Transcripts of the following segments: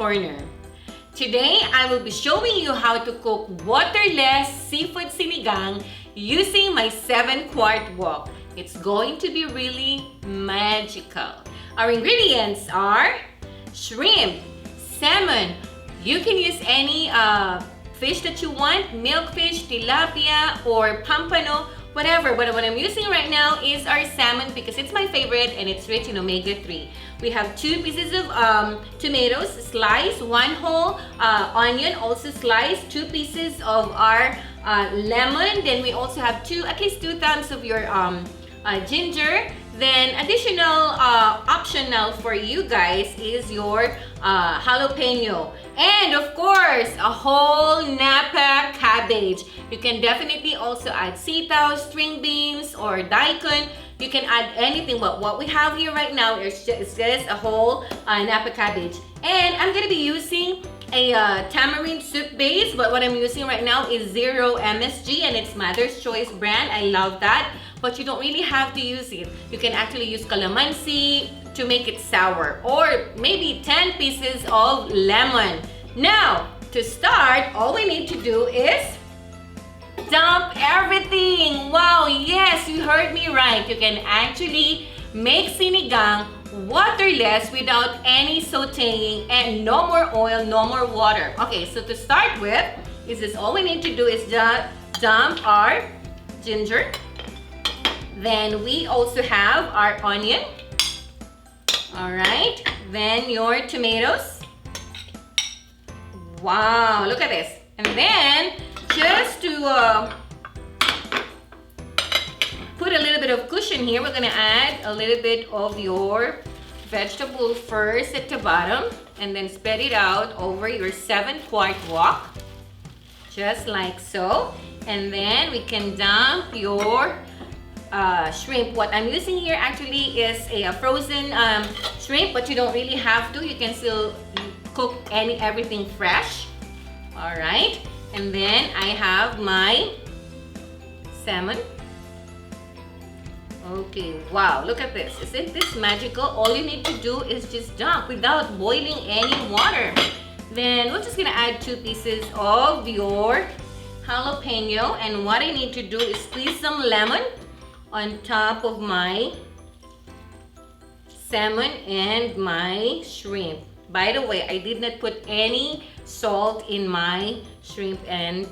corner. Today, I will be showing you how to cook waterless seafood sinigang using my 7-quart wok. It's going to be really magical. Our ingredients are shrimp, salmon. You can use any fish that you want, milkfish, tilapia, or pampano, whatever. But what I'm using right now is our salmon because it's my favorite and it's rich in omega-3. We have 2 pieces of tomatoes sliced, 1 whole onion also sliced, 2 pieces of our lemon. Then we also have at least 2 thumbs of your ginger. Then additional optional for you guys is your jalapeno. And of course, a whole Napa cabbage. You can definitely also add sitaw, string beans, or daikon. You can add anything, but what we have here right now is just a whole Napa cabbage. And I'm gonna be using a tamarind soup base, but what I'm using right now is 0 MSG and it's Mother's Choice brand. I love that, but you don't really have to use it. You can actually use calamansi to make it sour, or maybe 10 pieces of lemon. Now, to start, all we need to do is dump everything. Wow, yes, you heard me right. You can actually make sinigang waterless without any sauteing and no more oil, no more water. Okay, so to start with, all we need to do is just dump our ginger. Then we also have our onion. All right, then your tomatoes. Wow, look at this. And then just to put a little bit of cushion here, we're gonna add a little bit of your vegetable first at the bottom and then spread it out over your 7-quart wok, just like so. And then we can dump your shrimp. What I'm using here actually is a frozen shrimp, but you don't really have to. You can still cook everything fresh. All right, and then I have my salmon. Okay, wow, look at this. Isn't this magical? All you need to do is just dump without boiling any water. Then we're just gonna add 2 pieces of your jalapeno, and what I need to do is squeeze some lemon on top of my salmon and my shrimp. By the way, I did not put any salt in my shrimp and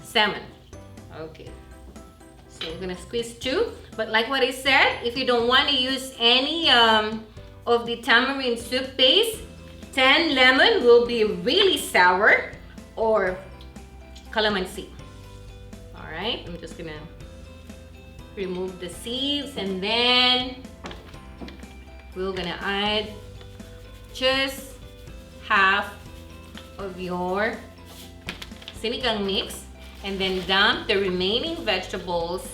salmon. Okay, so we're gonna squeeze 2. But like what I said, if you don't want to use any of the tamarind soup base, 10 lemon will be really sour, or calamansi. All right, I'm just gonna remove the seeds, and then we're gonna add just half of your sinigang mix, and then dump the remaining vegetables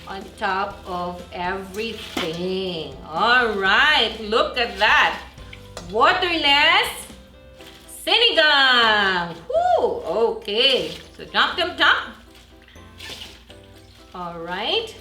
on top of everything. All right, look at that. Waterless sinigang. Woo! Okay, so dump. All right.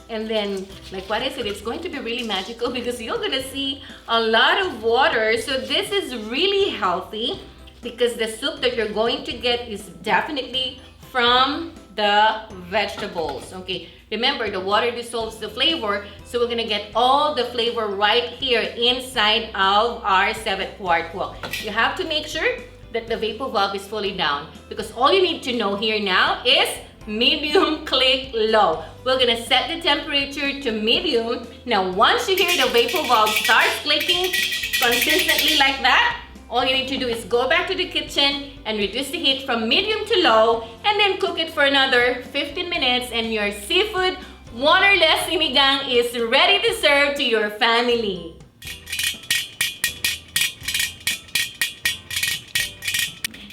And then, like what I said, it's going to be really magical because you're gonna see a lot of water. So this is really healthy because the soup that you're going to get is definitely from the vegetables. Okay, remember the water dissolves the flavor, so we're gonna get all the flavor right here inside of our 7-quart wok. You have to make sure that the vapor valve is fully down because all you need to know here now is medium click low. We're gonna set the temperature to medium. Now once you hear the vapor valve starts clicking consistently like that, all you need to do is go back to the kitchen and reduce the heat from medium to low, and then cook it for another 15 minutes, and your seafood waterless sinigang is ready to serve to your family.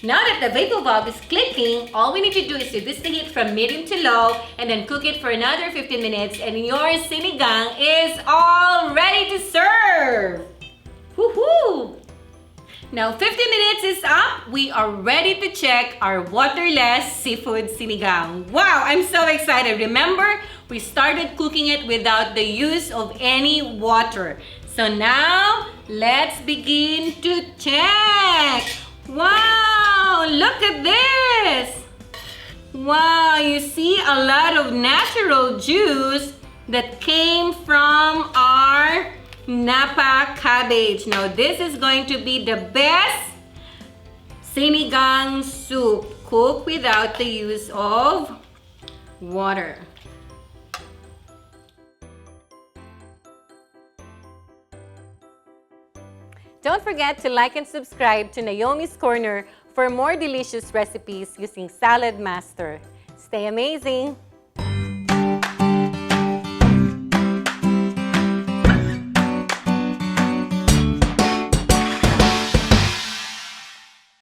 Now that the vapor valve is clicking, all we need to do is reduce the heat from medium to low and then cook it for another 15 minutes, and your sinigang is all ready to serve. Woohoo! Now 15 minutes is up. We are ready to check our waterless seafood sinigang. Wow, I'm so excited. Remember, we started cooking it without the use of any water. So now, let's begin to check. Wow, look at this. Wow, you see a lot of natural juice that came from our Napa cabbage. Now, this is going to be the best sinigang soup cooked without the use of water. Don't forget to like and subscribe to Naomi's Corner for more delicious recipes using Saladmaster. Stay amazing!